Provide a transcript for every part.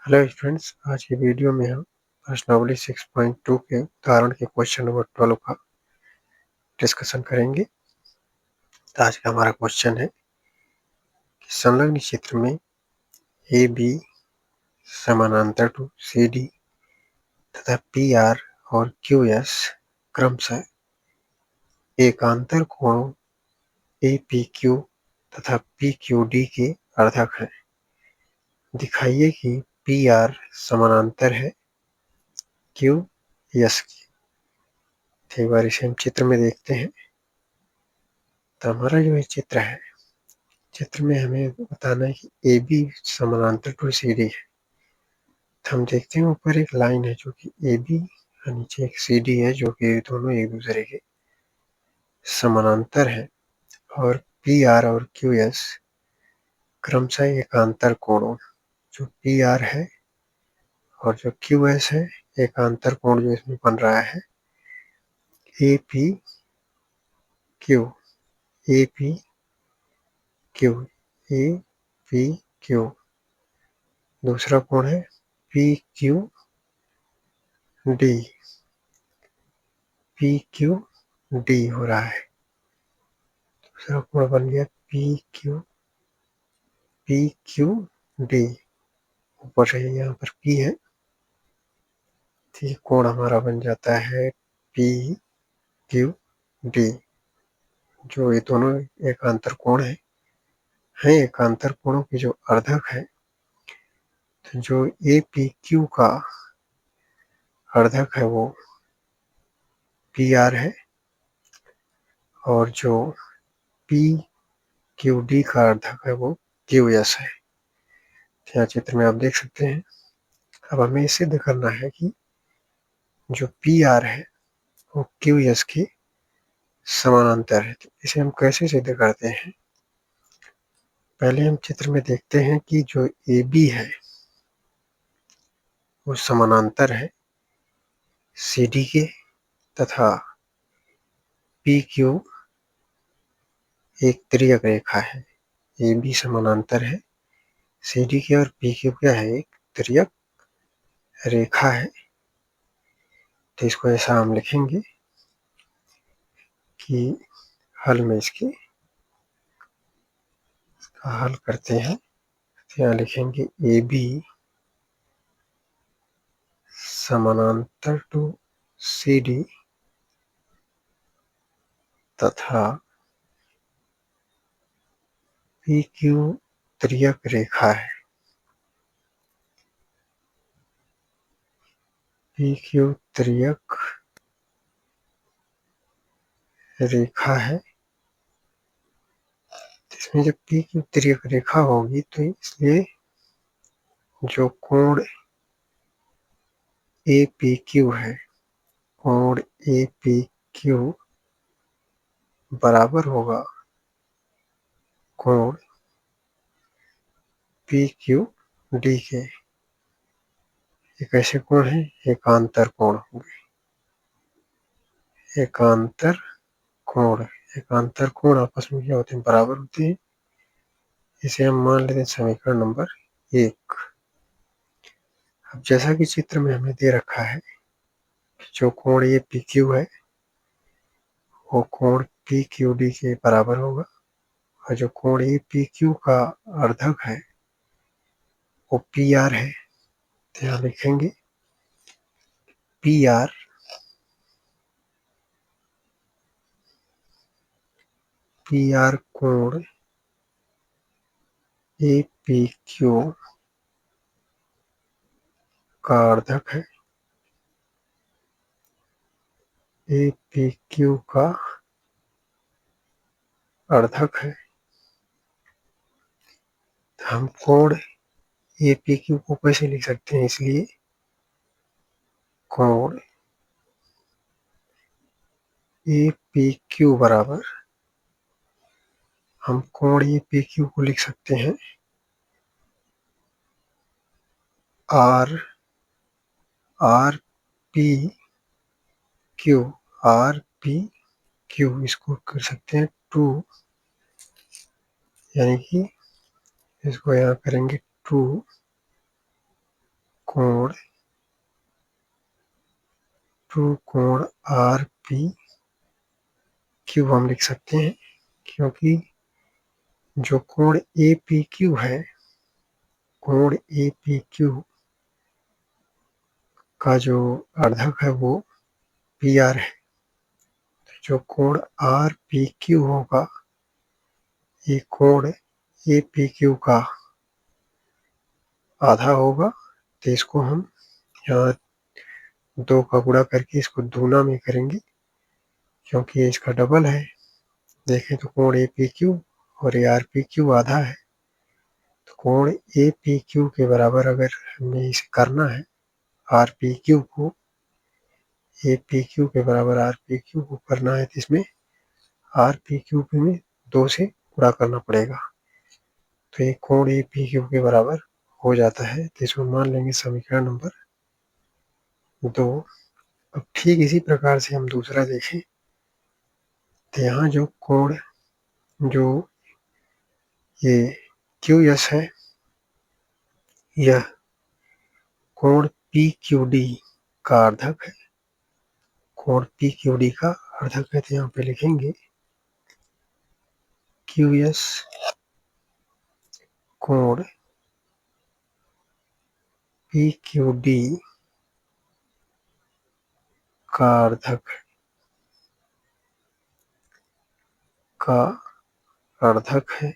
Hello students, आज की video में हम प्रश्नावली 6.2 के उदाहरण के क्वेश्चन नंबर 12 का डिस्कशन करेंगे। तो आज का हमारा क्वेश्चन है कि संलग्न चित्र में ए बी समानांतर टू सी डी तथा पी आर और क्यू एस क्रमशः एकांतर कोणों ए पी क्यू तथा पी क्यू डी के अर्धक हैं। दिखाइए कि पी आर समानांतर है क्यू एस की। तो एक बार इसे हम चित्र में देखते हैं। तो हमारा जो ये चित्र है, चित्र में हमें बताना है कि ए बी समानांतर टू सी डी है। तो हम देखते हैं ऊपर एक लाइन है जो कि ए बी और नीचे एक सी डी है जो कि दोनों एक दूसरे के समानांतर है। और पी आर और क्यू एस क्रमशः एकांतर कोणों, जो पी आर है और जो क्यू एस है, एकांतर कोण जो इसमें बन रहा है A P Q, A P Q, A P Q. दूसरा कोण है P Q D, P Q D हो रहा है। दूसरा कोण बन गया पी क्यू डी। ऊपर से यहाँ पर पी है, तो कोण हमारा बन जाता है पी क्यू डी। जो ये दोनों एकांतर कोण है एकांतर कोणों की जो अर्धक है, तो जो ए पी क्यू का अर्धक है वो पी आर है और जो पी क्यू डी का अर्धक है वो क्यू एस है। यहाँ चित्र में आप देख सकते हैं। अब हमें सिद्ध करना है कि जो पी आर है वो क्यू एस की समानांतर है। तो इसे हम कैसे सिद्ध करते हैं? पहले हम चित्र में देखते हैं कि जो ए बी है वो समानांतर है सी डी के, तथा पी क्यू एक तिर्यक रेखा है। ए बी समानांतर है सी डी के और पी क्यू क्या है, एक तिर्यक रेखा है। तो इसको ऐसा हम लिखेंगे कि हल में इसका हल करते हैं। तो यहाँ लिखेंगे ए बी समानांतर टू सी डी तथा पी क्यू तिर्यक रेखा है। पी क्यू तिर्यक रेखा है। इसमें जब पी क्यू तिर्यक रेखा होगी तो इसलिए जो कोण ए पी क्यू है, कोण ए पी क्यू बराबर होगा कोण पी क्यू डी के। ये कैसे कोण है? एकांतर कोण होंगे। एकांतर कोण, एकांतर कोण आपस में क्या होते हैं? बराबर होते हैं। इसे हम मान लेते हैं समीकरण नंबर 1। अब जैसा कि चित्र में हमें दे रखा है कि जो कोण ए पी क्यू है वो कोण पी क्यू डी के बराबर होगा, और जो कोण ए पी क्यू का अर्धक है वो पी आर है। तो यहाँ लिखेंगे पी आर कोण ए पी क्यू का अर्धक है, ए पी क्यू का अर्धक है। हम कोण ए पी क्यू को कैसे लिख सकते हैं? इसलिए कोण ए पी क्यू बराबर, हम कोण ए पी क्यू को लिख सकते हैं R P Q, R P Q. इसको कर सकते हैं 2, यानी कि इसको यहाँ करेंगे 2 कोण टू कोण आर पी क्यू हम लिख सकते हैं, क्योंकि जो कोण ए पी क्यू है, कोण ए पी क्यू का जो अर्धक है वो पी आर है। तो जो कोण आर पी क्यू होगा, ये कोण ए पी क्यू का आधा होगा। तो इसको हम यहाँ 2 का गुणा करके इसको दूना में करेंगे, क्योंकि ये इसका डबल है। देखें तो कोण ए पी क्यू और ए आर पी क्यू आधा है, तो कोण ए पी क्यू के बराबर अगर हमें इसे करना है, आर पी क्यू को ए पी क्यू के बराबर आर पी क्यू को करना है, तो इसमें आर पी क्यू में 2 से गुणा करना पड़ेगा। तो ये कोण ए पी क्यू के बराबर हो जाता है। तो इसको मान लेंगे समीकरण नंबर 2। अब ठीक इसी प्रकार से हम दूसरा देखें, तो यहाँ जो कोण जो ये क्यू एस है, यह कोण पी क्यू डी का अर्धक है। कोण पी क्यू डी का अर्धक है, तो यहाँ पे लिखेंगे क्यू एस कोण पी क्यू डी का अर्धक है।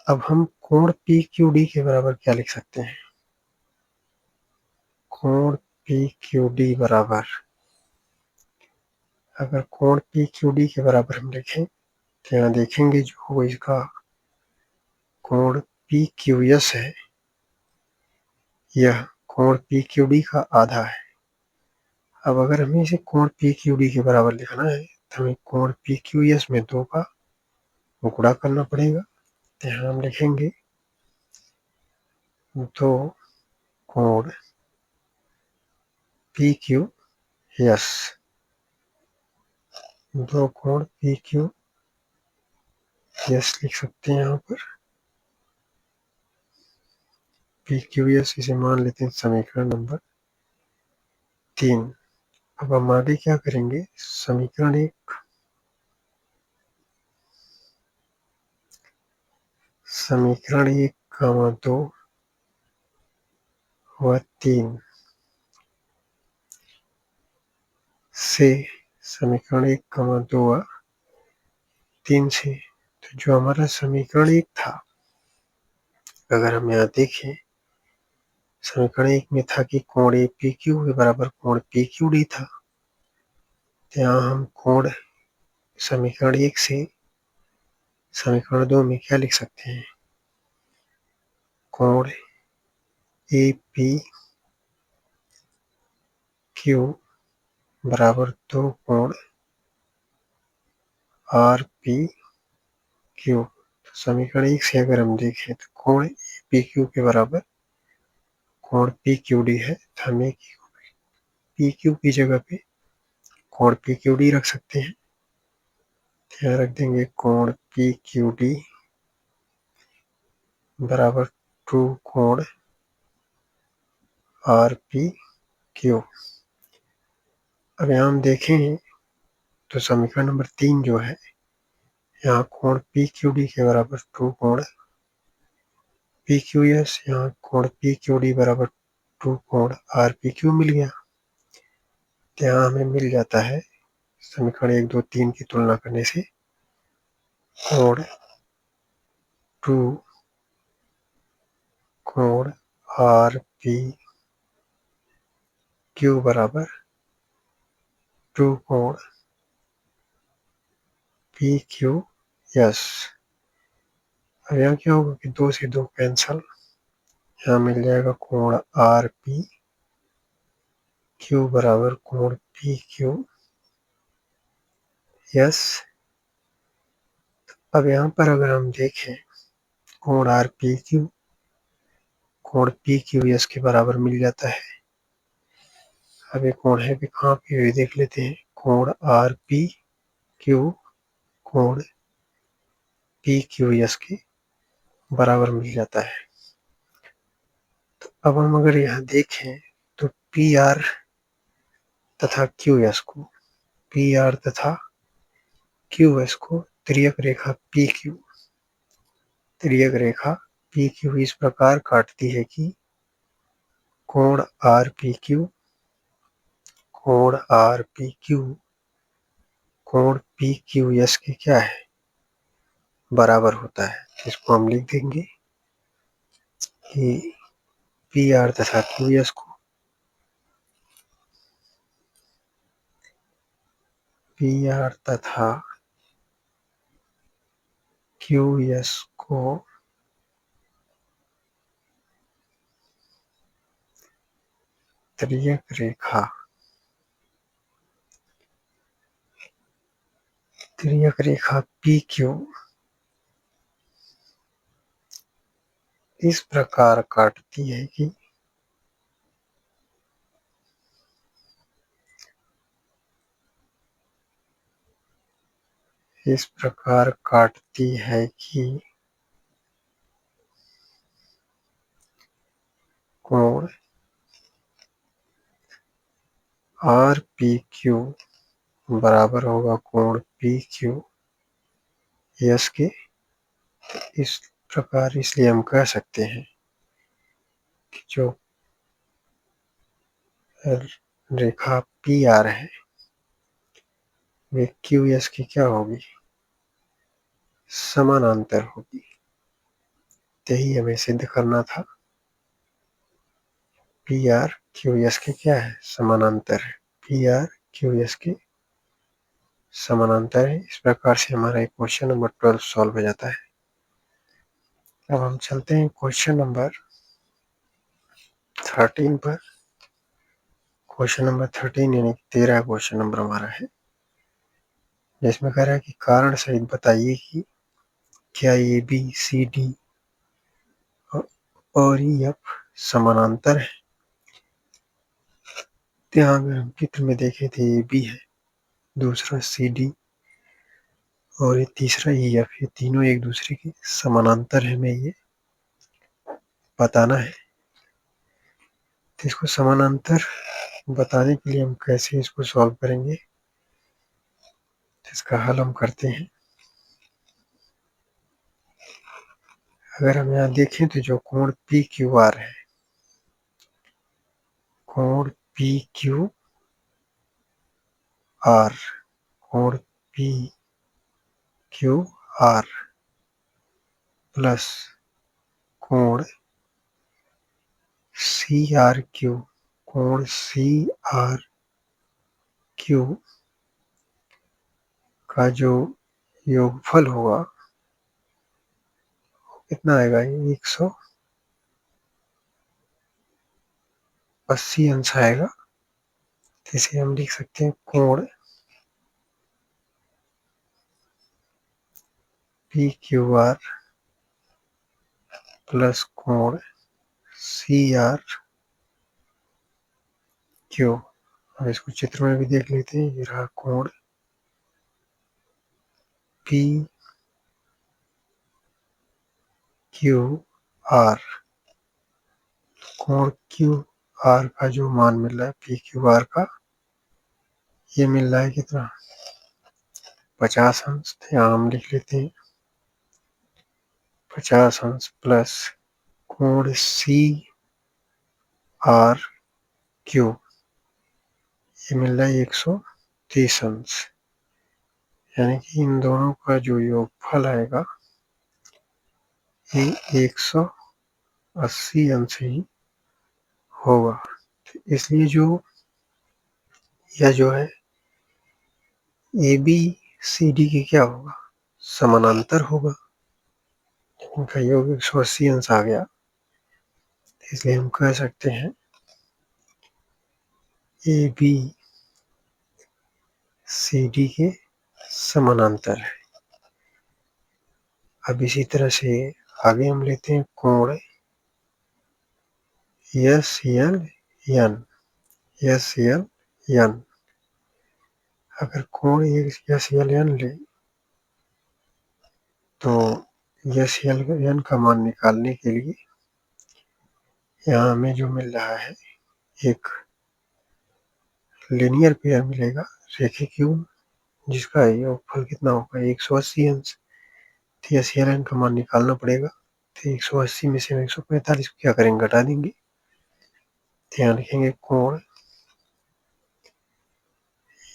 अब हम कोण पी क्यू डी के बराबर क्या लिख सकते हैं? कोण पी क्यू डी बराबर, अगर कोण पी क्यू डी के बराबर हम लिखें, तो यहाँ देखेंगे जो इसका कोण पी क्यू एस है, यह कोण पी क्यू डी का आधा है। अब अगर हमें इसे कोण पी क्यू डी के बराबर लिखना है, तो हमें कोण पी क्यू एस में 2 का गुणा करना पड़ेगा। तो यहाँ हम लिखेंगे 2 कोण पी क्यू एस, 2 कोण पी क्यू एस लिख सकते हैं यहाँ पर। पी क्यू एस इसे मान लेते हैं समीकरण नंबर 3। अब हम आगे क्या करेंगे, समीकरण 1 का 2 व 3 से, समीकरण 1 का 2 व 3 से, तो जो हमारा समीकरण 1 था, अगर हम यहाँ देखें, समीकरण 1 में था कि कोण ए पी क्यू के बराबर कोण पी क्यू डी था। तो यहाँ हम कोण समीकरण 1 से समीकरण 2 में क्या लिख सकते हैं, कोण ए पी क्यू बराबर 2 कोण आर पी क्यू। तो समीकरण 1 से अगर हम देखें, तो कोण ए पी क्यू के बराबर कोण पी क्यू डी है, तो हमें पी क्यू की जगह पे कोण पी क्यू डी रख सकते हैं। यहाँ रख देंगे कोण पी क्यू डी बराबर 2 कोण आर पी क्यू। अब यहाँ हम देखें तो समीकरण नंबर 3 जो है, यहाँ कोण पी क्यू डी के बराबर 2 कोण पी क्यू एस, यहाँ कोण पी क्यू डी बराबर 2 कोण आर पी क्यू मिल गया। तो यहाँ हमें मिल जाता है समीकरण 1, 2, 3 की तुलना करने से कोण 2 कोण आर पी क्यू बराबर 2 कोण पी क्यू एस। अब यहाँ क्या होगा कि 2 से 2 कैंसल, यहाँ मिल जाएगा कोण आर पी क्यू बराबर कोण पी क्यू एस। अब यहाँ पर अगर हम देखें, कोण आर पी क्यू कोण पी क्यू एस के बराबर मिल जाता है। अब ये कोण है कि कहाँ पे हुए देख लेते हैं, कोण आर पी क्यू कोण पी क्यू एस के बराबर मिल जाता है। अब हम अगर यहाँ देखें तो पी आर तथा क्यू एस को, पी आर तथा क्यू एस को तिर्यक रेखा पी क्यू, तिर्यक रेखा पी क्यू इस प्रकार काटती है कि कोण आर पी क्यू, कोण आर पी क्यू कोण पी क्यू एस के क्या है, बराबर होता है। इसको हम लिख देंगे कि पी आर तथा क्यू एस को, पी आर तथा क्यू एस को तिर्यक रेखा, तिर्यक रेखा पी क्यू इस प्रकार काटती है कि इस प्रकार काटती है कि कोण आर पी क्यू बराबर होगा कोण पी क्यू एस के। इस प्रकार इसलिए हम कह सकते हैं कि जो रेखा पी आर है वे क्यू एस की क्या होगी, समानांतर होगी। यही हमें सिद्ध करना था, पी आर क्यू एस के क्या है, समानांतर है, पी आर क्यू एस के समानांतर है। इस प्रकार से हमारा क्वेश्चन नंबर 12 सॉल्व हो जाता है। अब हम चलते हैं क्वेश्चन नंबर 13 पर। क्वेश्चन नंबर 13 यानी 13 क्वेश्चन नंबर हमारा है, जिसमें कह रहा है कि कारण सहित बताइए कि क्या ए बी सी डी और ई एफ समानांतर है। यहाँ अगर हम चित्र में देखें तो ए बी है, दूसरा सी डी और ये तीसरा ई एफ, ये तीनों एक दूसरे के समानांतर है, हमें ये बताना है। तो इसको समानांतर बताने के लिए हम कैसे इसको सॉल्व करेंगे, इसका हल हम करते हैं। अगर हम यहाँ देखें तो जो कोण पी क्यू आर है, कोण पी क्यू आर, कोण पी क्यू आर प्लस कोण सी आर क्यू, कोण सी आर क्यू का जो योगफल होगा कितना आएगा, 180 अंश आएगा। इसे हम लिख सकते हैं कोण पी क्यू आर प्लस कोण सी आर क्यू। अब इसको चित्र में भी देख लेते हैं। ये रहा कोण पी क्यू आर, कोण क्यू आर का जो मान मिल रहा है पी क्यू आर का, ये मिल रहा है कितना, 50 अंश। यहाँ हम लिख लेते हैं 50 अंश प्लस कोण सी आर क्यू, ये मिल रहा है 130 अंश। यानी कि इन दोनों का जो योगफल आएगा ये 180 अंश ही होगा। तो इसलिए यह जो है ए बी सी डी की क्या होगा, समानांतर होगा। इनका योग 180 अंश आ गया, इसलिए हम कह सकते हैं ए बी सी डी के समानांतर है। अब इसी तरह से आगे हम लेते हैं कोण S L N, S L N. अगर कोण एस एल एन ले तो एस एल एन का मान निकालने के लिए यहाँ हमें जो मिल रहा है एक लीनियर पेयर मिलेगा रेखीय क्यूब, जिसका योगफल कितना होगा 180 अंश। तो SLN का मान निकालना पड़ेगा। तो 180 में से हम 145 को क्या करेंगे, घटा देंगे। ध्यान रखेंगे कोण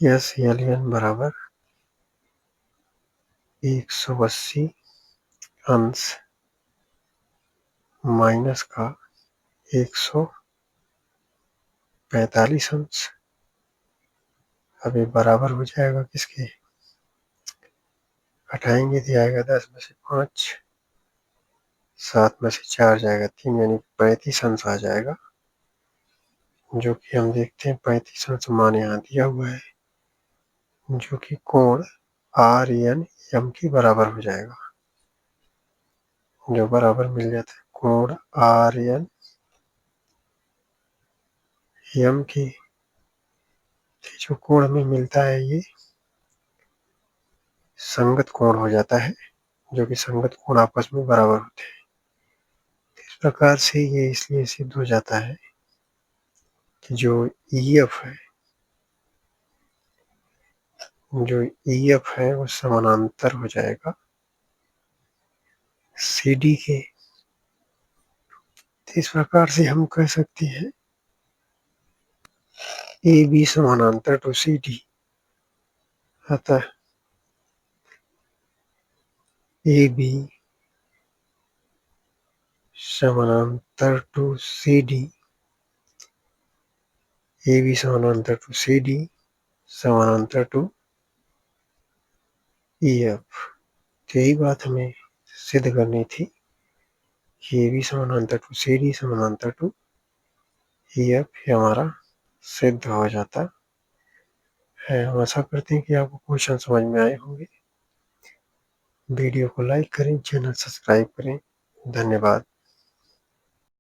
SLN बराबर 180 अंश माइनस का 145 अंश। अब ये बराबर हो जाएगा किसके, घटाएंगे तो आएगा 10 में से 5, 7 में से 4 जाएगा 3, यानी 35 अंश आ जाएगा। जो कि हम देखते हैं 35 अंश मान यहाँ दिया हुआ है, जो कि कोण RNM के बराबर हो जाएगा। जो बराबर मिल जाता है कोण RNM की, जो कोण हमें मिलता है ये संगत कोण हो जाता है, जो कि संगत कोण आपस में बराबर होते हैं। इस प्रकार से ये इसलिए सिद्ध हो जाता है कि जो EF है वो समानांतर हो जाएगा CD के। तो इस प्रकार से हम कह सकते हैं AB समानांतर टू CD, अतः AB समानांतर टू CD, AB समानांतर टू CD समानांतर टू EF। तो यही बात हमें सिद्ध करनी थी कि AB समानांतर टू CD समानांतर टू EF, ये हमारा सिद्ध हो जाता है। हम आशा करते हैं कि आपको क्वेश्चन समझ में आए होंगे। वीडियो को लाइक करें, चैनल सब्सक्राइब करें। धन्यवाद।